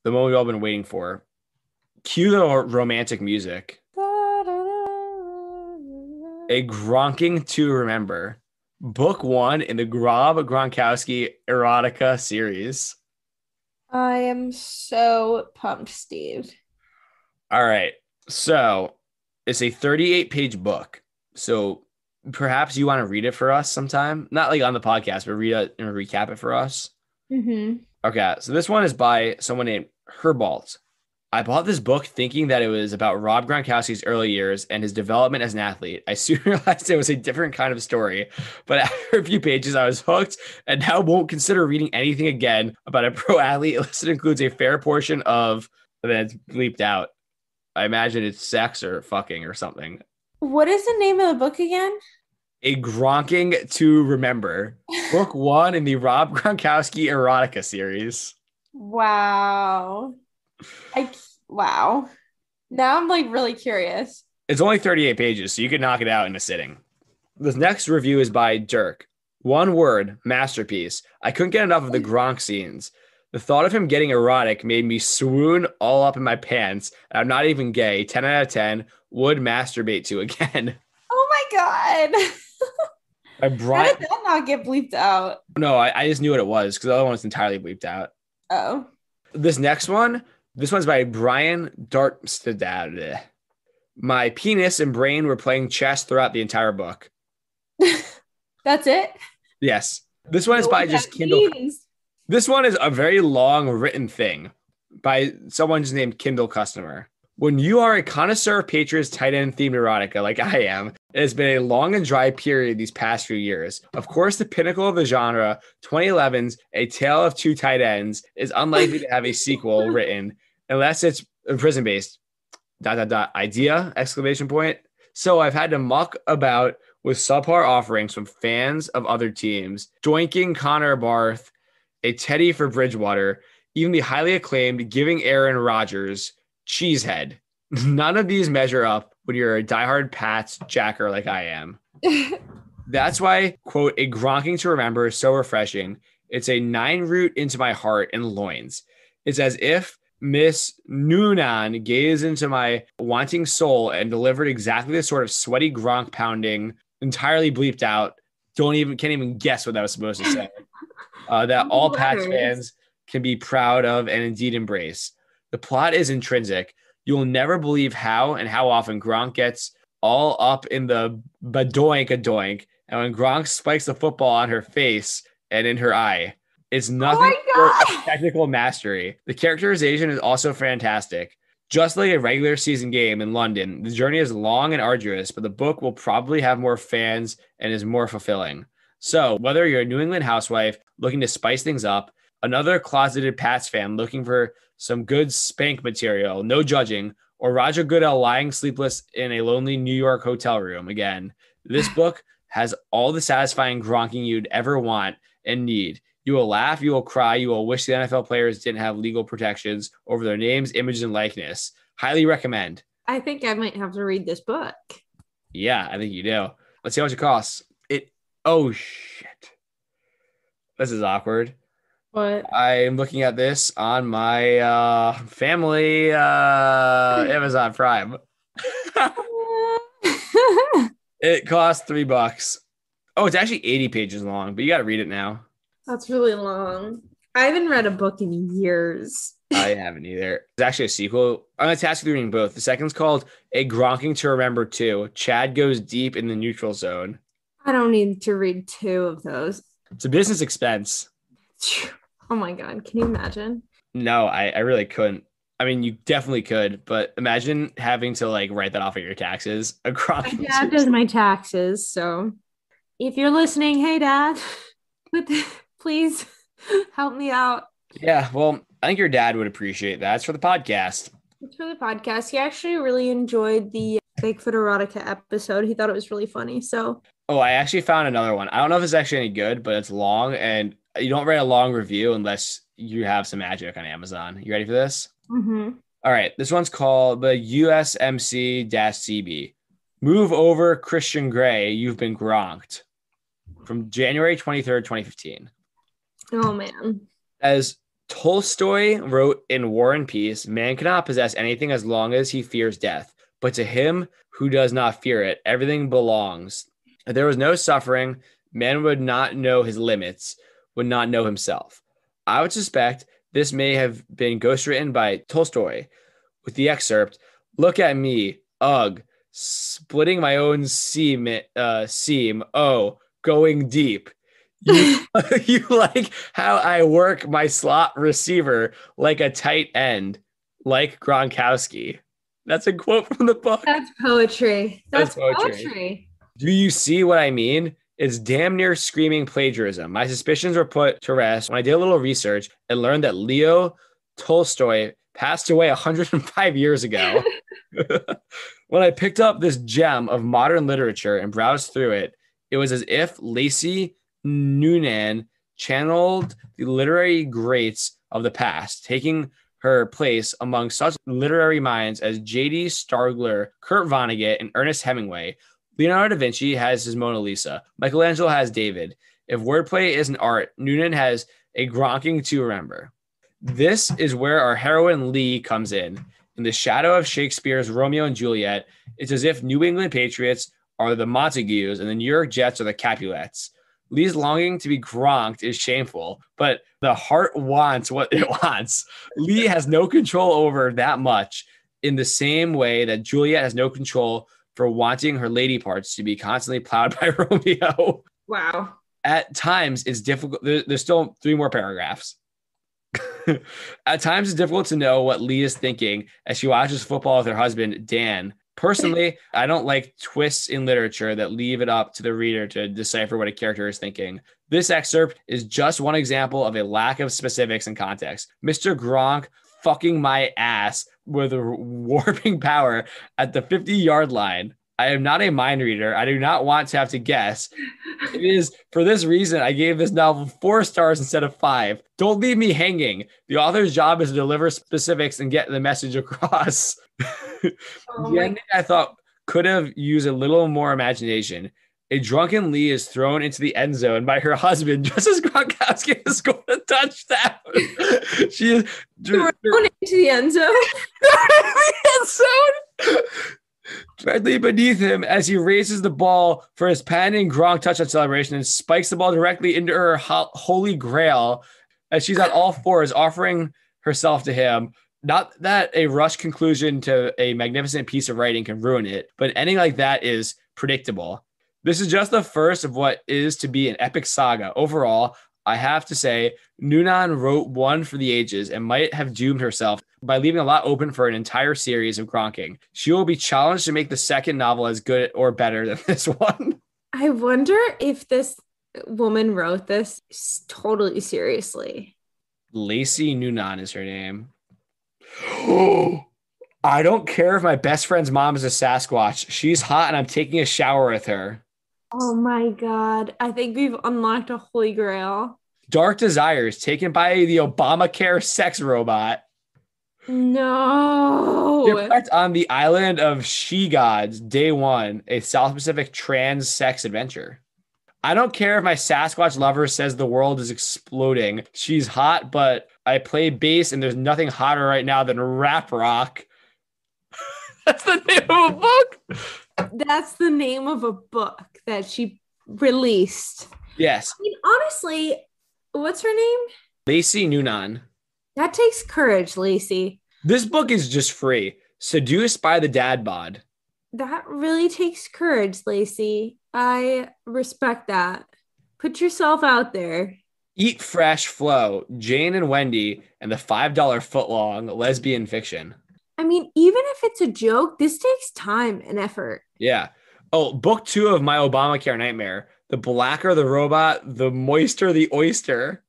the moment we've all been waiting for. Cue the romantic music. A Gronking to Remember. Book one in the Gronkowski Erotica series. I am so pumped, Steve. All right. So it's a 38-page book. So perhaps you want to read it for us sometime. Not like on the podcast, but read it and recap it for us. Mm-hmm. Okay. So this one is by someone named Herbalt. I bought this book thinking that it was about Rob Gronkowski's early years and his development as an athlete. I soon realized it was a different kind of story, but after a few pages, I was hooked and now won't consider reading anything again about a pro athlete unless it includes a fair portion of that's bleeped out. I imagine it's sex or fucking or something. What is the name of the book again? A Gronking to Remember, book one in the Rob Gronkowski erotica series. Wow. I wow. Now I'm like really curious. It's only 38 pages, so you could knock it out in a sitting. This next review is by Dirk. One word, masterpiece. I couldn't get enough of the Gronk scenes. The thought of him getting erotic made me swoon all up in my pants. I'm not even gay. 10 out of 10. Would masturbate to again. Oh my God. By How Brian. did that not get bleeped out? No, I just knew what it was because the other one was entirely bleeped out. Oh. This one's by Brian Dartstad. My penis and brain were playing chess throughout the entire book. That's it? Yes. This one is Know by what just that Kindle. means. This one is a very long written thing by someone just named Kindle Customer. When you are a connoisseur of Patriots tight end themed erotica like I am, it has been a long and dry period these past few years. Of course, the pinnacle of the genre, 2011's A Tale of Two Tight Ends, is unlikely to have a sequel written unless it's prison based. Idea! Exclamation point. So I've had to muck about with subpar offerings from fans of other teams, joinking Connor Barth, a Teddy for Bridgewater, even the highly acclaimed Giving Aaron Rodgers, Cheesehead. None of these measure up when you're a diehard Pats jacker like I am. That's why, quote, a Gronking to Remember is so refreshing. It's a 9-root into my heart and loins. It's as if Miss Noonan gazed into my wanting soul and delivered exactly the sort of sweaty Gronk pounding, entirely bleeped out. Can't even guess what that was supposed to say. That all Pats Letters. fans can be proud of and indeed embrace. The plot is intrinsic. You'll never believe how and how often Gronk gets all up in the badoink a doink, and when Gronk spikes the football on her face and in her eye. It's Oh nothing short my of technical mastery. The characterization is also fantastic. Just like a regular season game in London, the journey is long and arduous, but the book will probably have more fans and is more fulfilling. So, whether you're a New England housewife looking to spice things up, another closeted Pats fan looking for some good spank material, no judging, or Roger Goodell lying sleepless in a lonely New York hotel room, again, this book has all the satisfying gronking you'd ever want and need. You will laugh, you will cry, you will wish the NFL players didn't have legal protections over their names, images, and likeness. Highly recommend. I think I might have to read this book. Yeah, I think you do. Let's see how much it costs. Oh shit. This is awkward. What? I'm looking at this on my family Amazon Prime. It costs $3. Oh, it's actually 80 pages long, but you got to read it now. That's really long. I haven't read a book in years. I haven't either. It's actually a sequel. I'm going to task you reading both. The second's called A Gronking to Remember 2. Chad goes deep in the neutral zone. I don't need to read two of those. It's a business expense. Oh my God. Can you imagine? No, I really couldn't. I mean, you definitely could, but imagine having to like write that off of your taxes. A My Gronking dad does my taxes. So if you're listening, hey, Dad, please help me out. Yeah, well, I think your dad would appreciate that. It's for the podcast. It's for the podcast. He actually really enjoyed the Bigfoot erotica episode. He thought it was really funny. So, Oh, I actually found another one. I don't know if it's actually any good, but it's long, and you don't write a long review unless you have some magic on Amazon. You ready for this? mhm. All right, this one's called the USMC-CB. Move over, Christian Gray. You've been gronked. From January 23rd, 2015. Oh man. As Tolstoy wrote in War and Peace, man cannot possess anything as long as he fears death, but to him who does not fear it, everything belongs. If there was no suffering, man would not know his limits, would not know himself. I would suspect this may have been ghostwritten by Tolstoy with the excerpt, look at me, ugh, splitting my own seam, oh, going deep. You, you like how I work my slot receiver like a tight end, like Gronkowski. That's a quote from the book. That's poetry. That's That's poetry. poetry. Do you see what I mean? It's damn near screaming plagiarism. My suspicions were put to rest when I did a little research and learned that Leo Tolstoy passed away 105 years ago. When I picked up this gem of modern literature and browsed through it, it was as if Lacey Noonan channeled the literary greats of the past, taking her place among such literary minds as J.D. Stargler, Kurt Vonnegut, and Ernest Hemingway. Leonardo da Vinci has his Mona Lisa. Michelangelo has David. If wordplay isn't art, Noonan has a Gronking to remember. This is where our heroine Lee comes in. In the shadow of Shakespeare's Romeo and Juliet, it's as if New England Patriots are the Montagues and the New York Jets are the Capulets. Lee's longing to be gronked is shameful, but the heart wants what it wants. Lee has no control over that much in the same way that Juliet has no control for wanting her lady parts to be constantly plowed by Romeo. Wow. At times, it's difficult. There's still 3 more paragraphs. At times, it's difficult to know what Lee is thinking as she watches football with her husband, Dan. Personally, I don't like twists in literature that leave it up to the reader to decipher what a character is thinking. This excerpt is just one example of a lack of specifics and context. Mr. Gronk fucking my ass with a warping power at the 50-yard line. I am not a mind reader. I do not want to have to guess. It is for this reason I gave this novel 4 stars instead of 5. Don't leave me hanging. The author's job is to deliver specifics and get the message across. The ending I thought could have used a little more imagination. A drunken Lee is thrown into the end zone by her husband just as Gronkowski has scored a touchdown. She is thrown into the end zone. Directly beneath him as he raises the ball for his patented Gronk touchdown celebration and spikes the ball directly into her holy grail as she's on all fours offering herself to him. Not that a rushed conclusion to a magnificent piece of writing can ruin it, but ending like that is predictable. This is just the first of what is to be an epic saga. Overall, I have to say, Noonan wrote one for the ages and might have doomed herself by leaving a lot open for an entire series of Gronking. She will be challenged to make the second novel as good or better than this one. I wonder if this woman wrote this totally seriously. Lacey Noonan is her name. I don't care if my best friend's mom is a Sasquatch. She's hot and I'm taking a shower with her. Oh my God. I think we've unlocked a holy grail. Dark Desires, taken by the Obamacare sex robot. No. Shipwrecked on the island of She Gods, Day 1, a South Pacific trans sex adventure. I don't care if my Sasquatch lover says the world is exploding. She's hot, but I play bass and there's nothing hotter right now than rap rock. That's the name of a book. That's the name of a book that she released. Yes. I mean, honestly, what's her name? Lacey Noonan. That takes courage, Lacey. This book is just free. Seduced by the Dad Bod. That really takes courage, Lacey. I respect that. Put yourself out there. Eat Fresh Flow, Jane and Wendy, and the $5 footlong lesbian fiction. I mean, even if it's a joke, this takes time and effort. Yeah. Oh, book 2 of my Obamacare nightmare. The blacker the robot, the moister the oyster.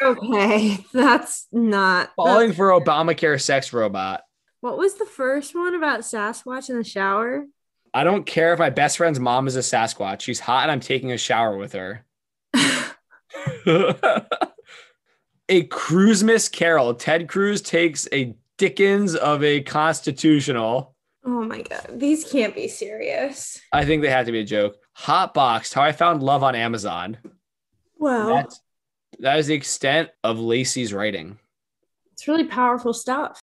Okay, that's not... Falling for Obamacare sex robot. What was the first one about Sasquatch in the shower? I don't care if my best friend's mom is a Sasquatch. She's hot and I'm taking a shower with her. A Cruisemas Carol. Ted Cruz takes a Dickens of a constitutional. Oh my God. These can't be serious. I think they have to be a joke. Hotboxed. How I Found Love on Amazon. Wow. That is the extent of Lacey's writing. It's really powerful stuff.